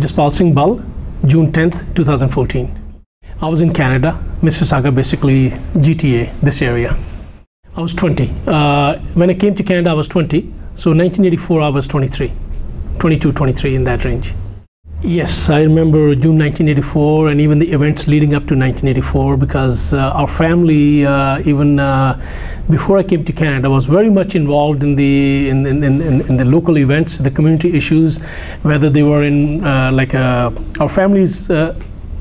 Jaspal Singh Bal, June 10th, 2014. I was in Canada, Mississauga, basically GTA, this area. I was 20. When I came to Canada, I was 20. So 1984, I was 23, 22, 23, in that range. Yes, I remember June 1984 and even the events leading up to 1984, because our family, even before I came to Canada, was very much involved in the local events, the community issues, whether they were in our families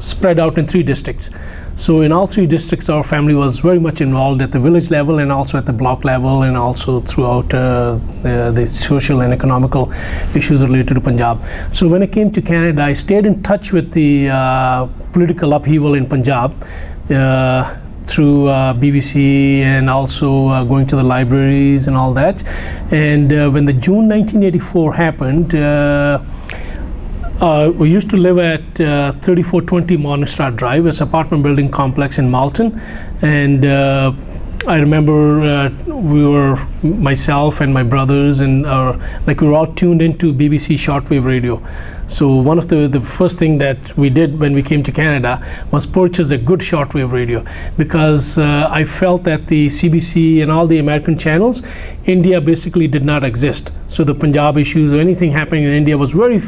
spread out in 3 districts. So in all 3 districts, our family was very much involved at the village level and also at the block level, and also throughout the social and economical issues related to Punjab. So when I came to Canada, I stayed in touch with the political upheaval in Punjab through BBC and also going to the libraries and all that. And when the June 1984 happened, we used to live at 3420 Morningstar Drive, it's an apartment building complex in Malton, and I remember myself and my brothers, and we were all tuned into BBC shortwave radio. So one of the first thing that we did when we came to Canada was purchase a good shortwave radio, because I felt that the CBC and all the American channels, India basically did not exist. So the Punjab issues or anything happening in India was very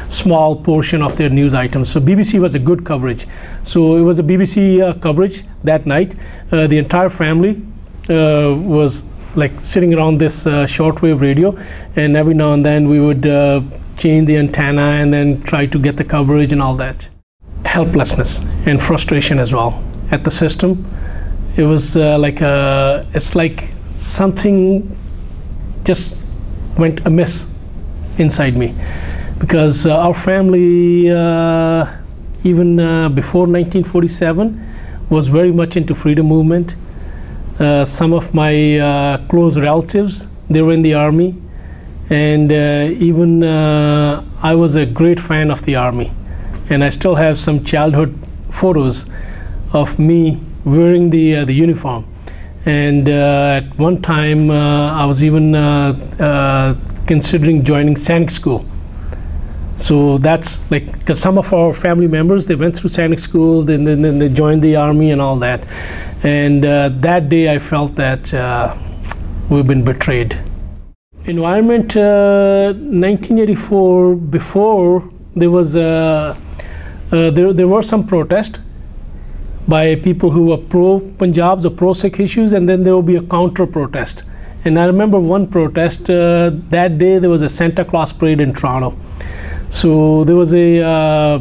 small portion of their news items. So BBC was a good coverage. So it was a BBC coverage that night. The entire family was sitting around this shortwave radio, and every now and then we would change the antenna and then try to get the coverage and all that. Helplessness and frustration as well at the system. It was it's like something just went amiss inside me, because our family, even before 1947, was very much into freedom movement. Some of my close relatives, they were in the army, and even I was a great fan of the army, and I still have some childhood photos of me wearing the uniform. And at one time I was even considering joining Sainik school. So that's because some of our family members, they went through Sainik school, then they joined the army and all that. And that day I felt that we've been betrayed. Environment, 1984, before there was there were some protest by people who were pro-Punjabs or pro-Sikh issues, and then there will be a counter-protest. And I remember one protest, that day there was a Santa Claus parade in Toronto. So there was a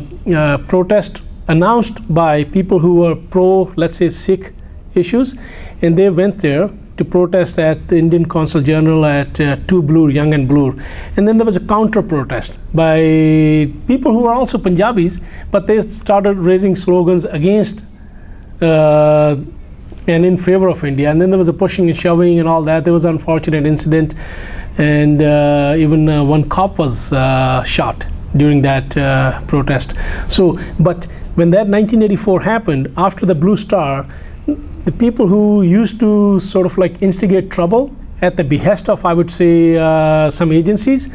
protest announced by people who were pro, let's say, Sikh issues, and they went there to protest at the Indian Consul General at 2 Bloor, Young and Bloor. And then there was a counter-protest by people who were also Punjabis, but they started raising slogans against and in favor of India. And then there was a pushing and shoving and all that. There was an unfortunate incident, and even one cop was shot during that protest. So, but when that 1984 happened, after the Blue Star, the people who used to sort of instigate trouble at the behest of, I would say, some agencies,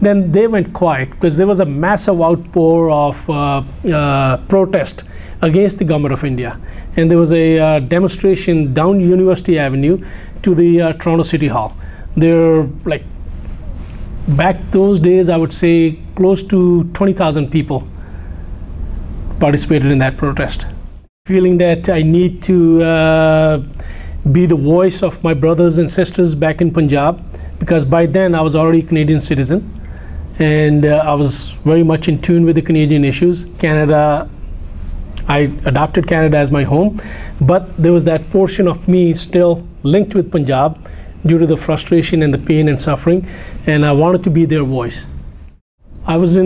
then they went quiet, because there was a massive outpour of protest against the government of India. And there was a demonstration down University Avenue to the Toronto City Hall. There, back those days, I would say close to 20,000 people participated in that protest. Feeling that I need to be the voice of my brothers and sisters back in Punjab, because by then I was already a Canadian citizen, and I was very much in tune with the Canadian issues. Canada, I adopted Canada as my home, but there was that portion of me still linked with Punjab due to the frustration and the pain and suffering, and I wanted to be their voice. I was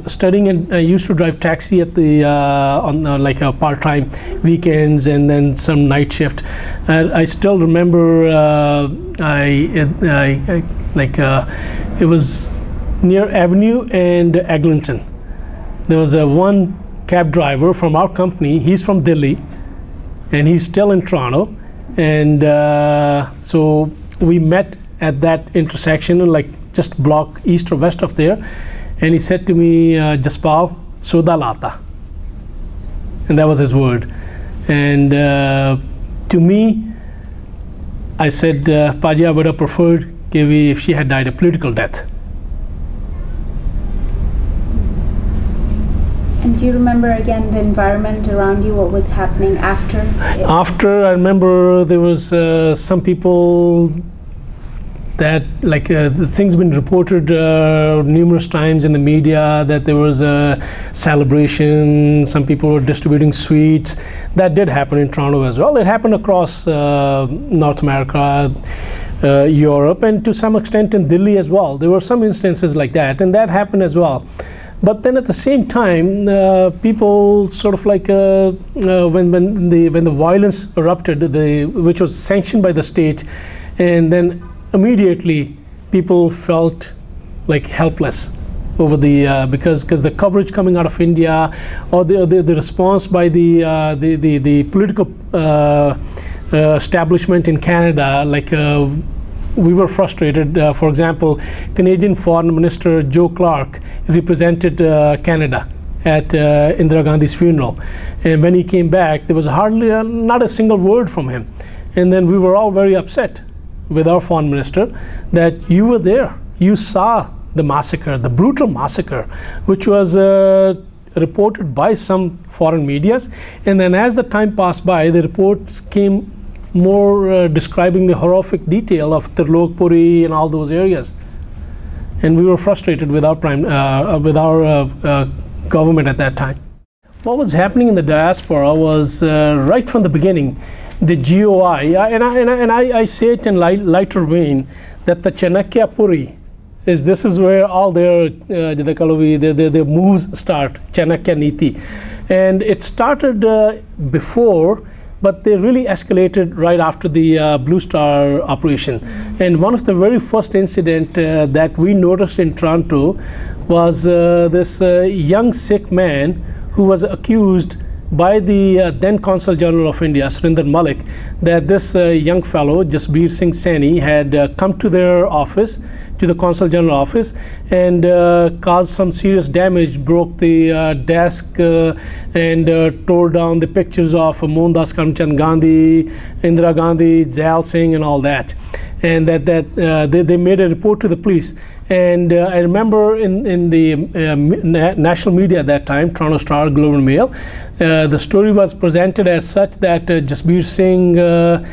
studying, and I used to drive taxi at the on a part-time weekends and then some night shift. I still remember it was near Avenue and Eglinton. There was one cab driver from our company. He's from Delhi, and he's still in Toronto, and so we met at that intersection, just block east or west of there. And he said to me, Jaspal, soda lata. And that was his word. And to me, I said, Paji, I would have preferred if she had died a political death. And do you remember again the environment around you, what was happening after? After, I remember there was some people that, like, the things been reported numerous times in the media that there was a celebration, some people were distributing sweets. That did happen in Toronto as well. It happened across North America, Europe, and to some extent in Delhi as well. There were some instances like that, and that happened as well. But then at the same time, people sort of like when the violence erupted, which was sanctioned by the state, and then immediately people felt like helpless over the because the coverage coming out of India, or the response by the political establishment in Canada, like. We were frustrated. For example, Canadian Foreign Minister Joe Clark represented Canada at Indira Gandhi's funeral. And when he came back, there was hardly not a single word from him. And then we were all very upset with our foreign minister that you were there. You saw the massacre, the brutal massacre, which was reported by some foreign medias. And then as the time passed by, the reports came more describing the horrific detail of Tirlokpuri and all those areas, and we were frustrated with our government at that time. What was happening in the diaspora was right from the beginning, the GOI, and I say it in lighter vein, that the Chanakya Puri this is where all their moves start, Chanakya Niti, and it started before. But they really escalated right after the Blue Star operation. And one of the very first incident that we noticed in Toronto was this young Sikh man who was accused by the then Consul General of India, Surinder Malik, that this young fellow, Jaspal Singh Bal, had come to their office, to the Consul General office, and caused some serious damage, broke the desk and tore down the pictures of Mohandas Karamchand Gandhi, Indira Gandhi, Jaspal Singh and all that. And they made a report to the police. And I remember in the national media at that time, Toronto Star, Globe and Mail, the story was presented as such that Jaspal Singh, the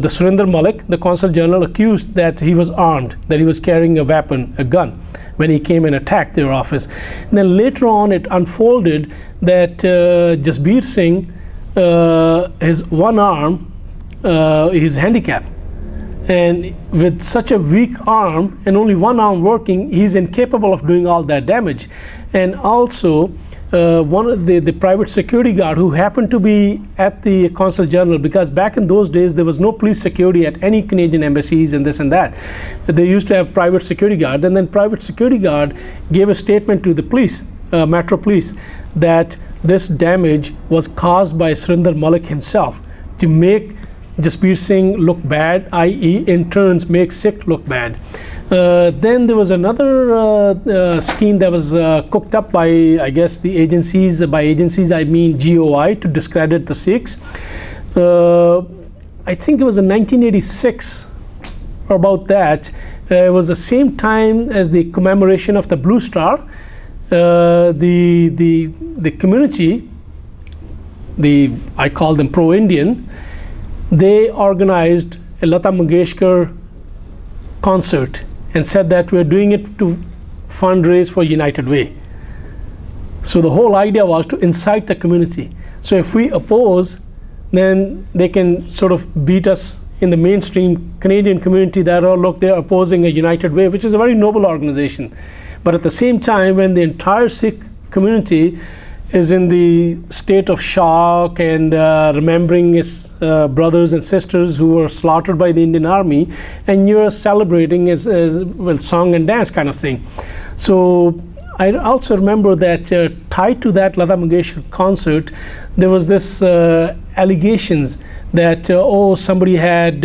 Surinder Malik, the Consul General, accused that he was armed, that he was carrying a weapon, a gun, when he came and attacked their office. And then later on it unfolded that Jaspal Singh, his one arm, he's handicapped. And with such a weak arm and only one arm working, he's incapable of doing all that damage. And also, one of the private security guard who happened to be at the Consul General, because back in those days there was no police security at any Canadian embassies and this and that. They used to have private security guards, and then private security guard gave a statement to the police, Metro Police, that this damage was caused by Surinder Malik himself to make Jaspal Singh look bad, i.e. in turns make Sikh look bad. Then there was another scheme that was cooked up by, I guess, the agencies. By agencies I mean GOI, to discredit the Sikhs. I think it was in 1986 or about that. It was the same time as the commemoration of the Blue Star. The community, I call them pro-Indian, they organized a Lata Mangeshkar concert and said that we're doing it to fundraise for United Way. So the whole idea was to incite the community. So if we oppose, then they can sort of beat us in the mainstream Canadian community that, oh look, they're opposing a United Way, which is a very noble organization. But at the same time, when the entire Sikh community is in the state of shock and remembering his brothers and sisters who were slaughtered by the Indian Army, and you're celebrating as well, song and dance kind of thing. So I also remember that tied to that Lata Mangeshkar concert, there was this allegations that oh, somebody had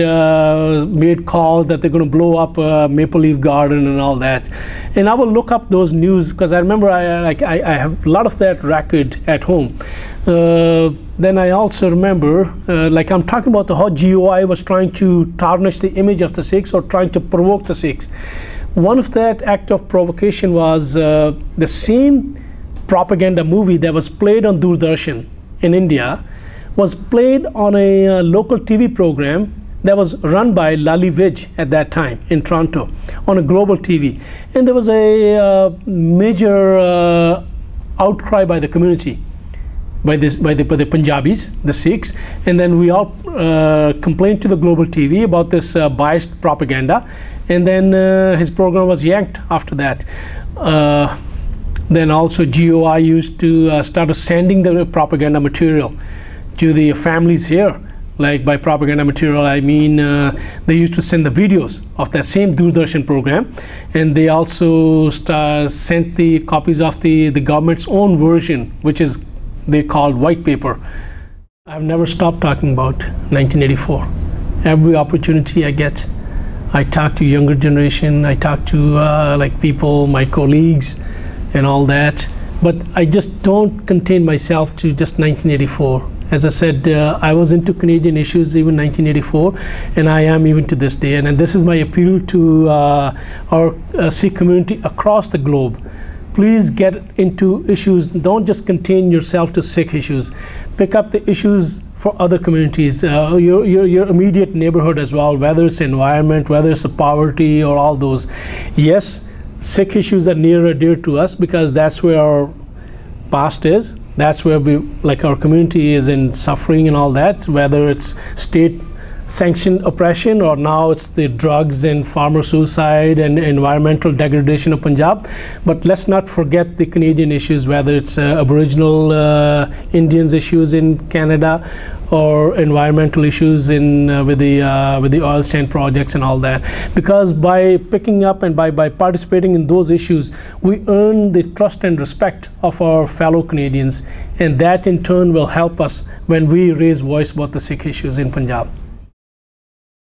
made call that they're going to blow up Maple Leaf Garden and all that. And I will look up those news because I remember I have a lot of that record at home. Then I also remember, like I'm talking about how GOI was trying to tarnish the image of the Sikhs or trying to provoke the Sikhs. One of that act of provocation was the same propaganda movie that was played on Doordarshan in India was played on a local TV program that was run by Lali Vij at that time in Toronto on a global TV. And there was a major outcry by the community, by the Punjabis, the Sikhs, and then we all complained to the global TV about this biased propaganda, and then his program was yanked after that. Then also GOI used to start sending the propaganda material to the families here. Like by propaganda material, I mean they used to send the videos of that same Doordarshan program, and they also sent the copies of the government's own version, which is they called white paper. I've never stopped talking about 1984. Every opportunity I get, I talk to younger generation, I talk to like people, my colleagues and all that, but I just don't contain myself to just 1984. As I said, I was into Canadian issues even 1984, and I am even to this day. And this is my appeal to our Sikh community across the globe. Please get into issues. Don't just contain yourself to Sikh issues. Pick up the issues for other communities, your immediate neighborhood as well, whether it's environment, whether it's poverty or all those. Yes, Sikh issues are near and dear to us because that's where our past is. That's where we, like our community is in suffering and all that, whether it's state sanctioned oppression or now it's the drugs and farmer suicide and environmental degradation of Punjab. But let's not forget the Canadian issues, whether it's Aboriginal Indians issues in Canada or environmental issues in with the oil sand projects and all that. Because by picking up and by participating in those issues, we earn the trust and respect of our fellow Canadians, and that in turn will help us when we raise voice about the Sikh issues in Punjab.